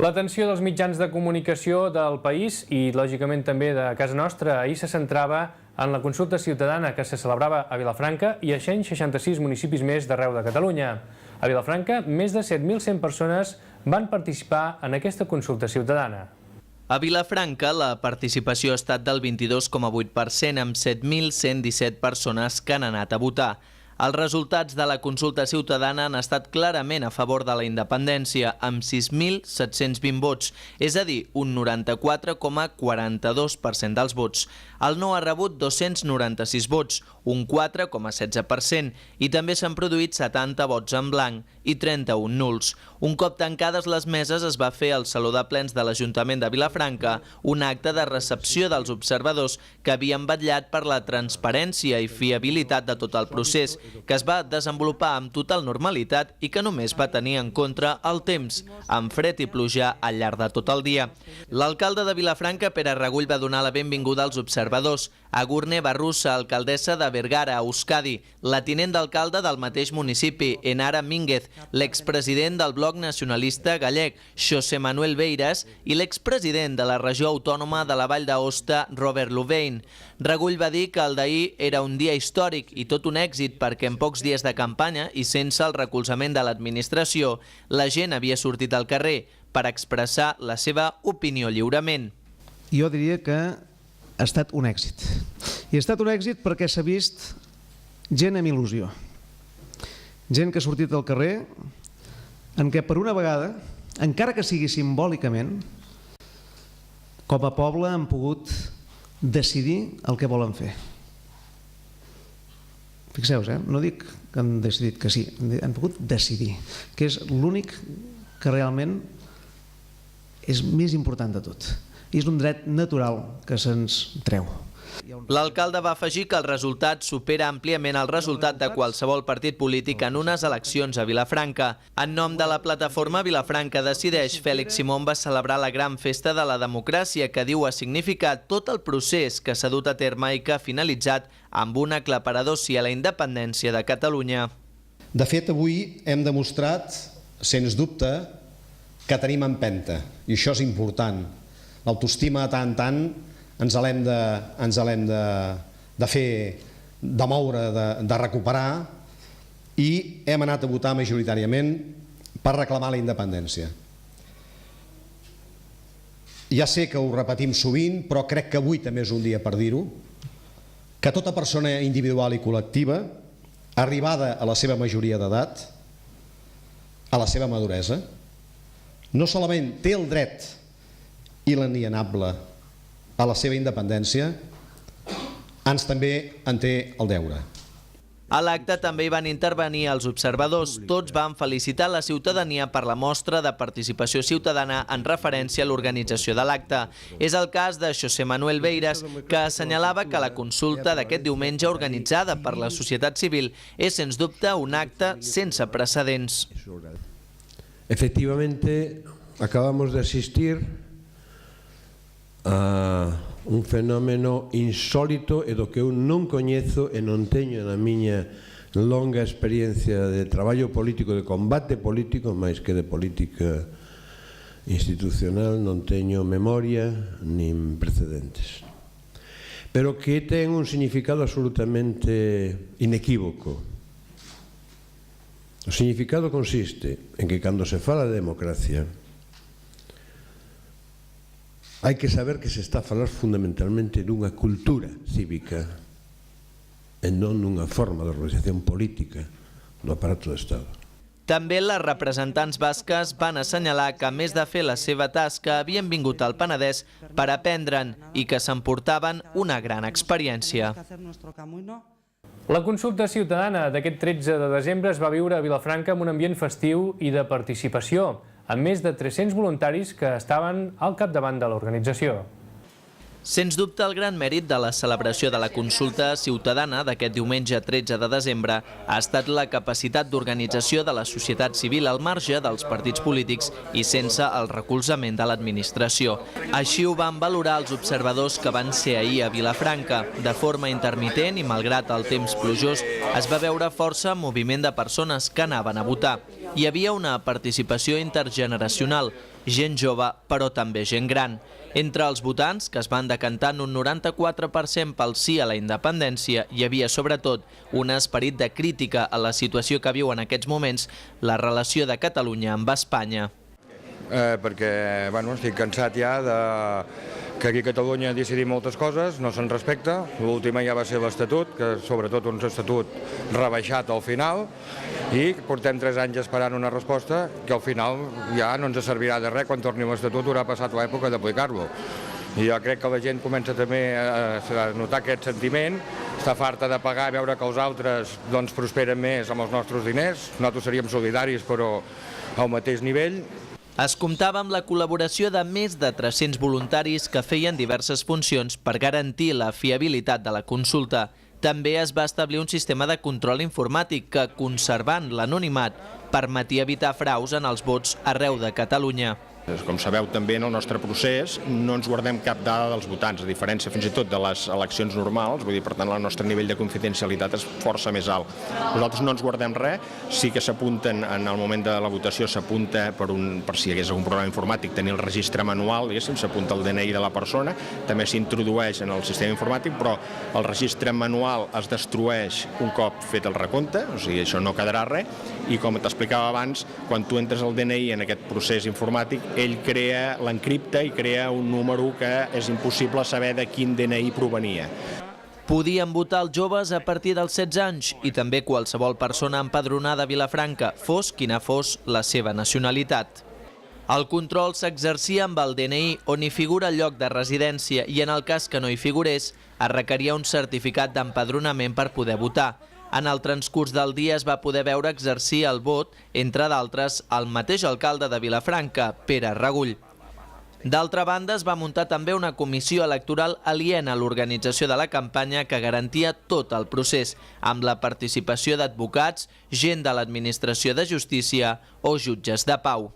L'atenció dels mitjans de comunicació del país i, lògicament, també de casa nostra ahir se centrava en la consulta ciutadana que se celebrava a Vilafranca i a 166 municipis més d'arreu de Catalunya. A Vilafranca, més de 7.100 persones van participar en aquesta consulta ciutadana. A Vilafranca, la participació ha estat del 22,8%, amb 7.117 persones que han anat a votar. Els resultats de la consulta ciutadana han estat clarament a favor de la independència, amb 6.720 vots, és a dir, un 94,42% dels vots. El no ha rebut 296 vots, un 4,16%, i també s'han produït 70 vots en blanc i 31 nuls. Un cop tancades les meses es va fer al Saló de Plens de l'Ajuntament de Vilafranca un acte de recepció dels observadors que havien vetllat per la transparència i fiabilitat de tot el procés, que es va desenvolupar amb total normalitat i que només va tenir en compte el temps, amb fred i pluja al llarg de tot el dia. L'alcalde de Vilafranca, Pere Regull, va donar la benvinguda als observadors. Agurne Barrussa, alcaldessa de Vergara, Euskadi, la tinent d'alcalde del mateix municipi, Enara Mínguez, l'expresident del Bloc Nacionalista Gallec, José Manuel Beiras, i l'expresident de la regió autònoma de la Vall d'Aosta, Robert Louvain. Regull va dir que el d'ahir era un dia històric i tot un èxit perquè en pocs dies de campanya i sense el recolzament de l'administració, la gent havia sortit al carrer per expressar la seva opinió lliurement. Jo diria que ha estat un èxit. I ha estat un èxit perquè s'ha vist gent amb il·lusió. Gent que ha sortit al carrer en què per una vegada, encara que sigui simbòlicament, com a poble han pogut decidir el que volen fer. Fixeu-vos, no dic que han decidit que sí, han pogut decidir, que és l'únic que realment és més important de tot. I és un dret natural que se'ns treu. L'alcalde va afegir que el resultat supera àmpliament el resultat de qualsevol partit polític en unes eleccions a Vilafranca. En nom de la plataforma Vilafranca Decideix, Fèlix Simón va celebrar la gran festa de la democràcia que diu ha significat tot el procés que s'ha dut a terme i que ha finalitzat amb un aclaparador sí a la independència de Catalunya. De fet, avui hem demostrat, sens dubte, que tenim empenta, i això és important. L'autoestima tant ens l'hem de fer, de moure, de recuperar, i hem anat a votar majoritàriament per reclamar la independència. Ja sé que ho repetim sovint, però crec que avui també és un dia per dir-ho, que tota persona individual i col·lectiva, arribada a la seva majoria d'edat, a la seva maduresa, no solament té el dret i l'alienable a la seva independència, ans també en té el deure. A l'acte també hi van intervenir els observadors. Tots van felicitar la ciutadania per la mostra de participació ciutadana en referència a l'organització de l'acte. És el cas de José Manuel Beiras, que assenyalava que la consulta d'aquest diumenge organitzada per la societat civil és, sens dubte, un acte sense precedents. Efectivamente, acabamos de asistir a un fenómeno insólito e do que eu non coñezo e non teño na miña longa experiencia de traballo político, de combate político, máis que de política institucional, non teño memoria nin precedentes. Pero que ten un significado absolutamente inequívoco. O significado consiste en que cando se fala de democracia hai que saber que se está a falar fundamentalmente dunha cultura cívica e non nunha forma de organización política do aparato do Estado. També les representants basques van assenyalar que, a més de fer la seva tasca, havien vingut al Penedès per aprendre'n i que s'emportaven una gran experiència. La consulta ciutadana d'aquest 13 de desembre es va viure a Vilafranca amb un ambient festiu i de participació, amb més de 300 voluntaris que estaven al capdavant de l'organització. Sens dubte, el gran mèrit de la celebració de la consulta ciutadana d'aquest diumenge 13 de desembre ha estat la capacitat d'organització de la societat civil al marge dels partits polítics i sense el recolzament de l'administració. Així ho van valorar els observadors que van ser ahir a Vilafranca. De forma intermitent i malgrat el temps plujós, es va veure força moviment de persones que anaven a votar. Hi havia una participació intergeneracional, gent jove però també gent gran. Entre els votants, que es van decantar en un 94% pel sí a la independència, hi havia sobretot un esperit de crítica a la situació que viu en aquests moments la relació de Catalunya amb Espanya. Perquè estic cansat ja que aquí a Catalunya decidim moltes coses, no se'n respecta. L'última ja va ser l'Estatut, que sobretot un estatut rebaixat al final, i portem 3 anys esperant una resposta que al final ja no ens servirà de res. Quan torni l'Estatut haurà passat l'època d'aplicar-lo. I jo crec que la gent comença també a notar aquest sentiment, està farta de pagar i veure que els altres prosperen més amb els nostres diners. Nosaltres seríem solidaris però al mateix nivell. Es comptava amb la col·laboració de més de 300 voluntaris que feien diverses funcions per garantir la fiabilitat de la consulta. També es va establir un sistema de control informàtic que, conservant l'anonimat, permetia evitar fraus en els vots arreu de Catalunya. Com sabeu, també en el nostre procés no ens guardem cap dada dels votants, a diferència fins i tot de les eleccions normals, vull dir, per tant, el nostre nivell de confidencialitat és força més alt. Nosaltres no ens guardem res, sí que s'apunten, en el moment de la votació s'apunta per si hi hagués algun programa informàtic, tenir el registre manual, s'apunta el DNI de la persona, també s'introdueix en el sistema informàtic, però el registre manual es destrueix un cop fet el recompte, o sigui, això no quedarà res, i com t'explicava abans, quan tu entres el DNI en aquest procés informàtic, ell l'encripta i crea un número que és impossible saber de quin DNI provenia. Podien votar els joves a partir dels 16 anys i també qualsevol persona empadronada a Vilafranca, fos quina fos la seva nacionalitat. El control s'exercia amb el DNI, on hi figura el lloc de residència, i en el cas que no hi figurés, es requeria un certificat d'empadronament per poder votar. En el transcurs del dia es va poder veure exercir el vot, entre d'altres, el mateix alcalde de Vilafranca, Pere Regull. D'altra banda, es va muntar també una comissió electoral aliena a l'organització de la campanya que garantia tot el procés, amb la participació d'advocats, gent de l'administració de justícia o jutges de pau.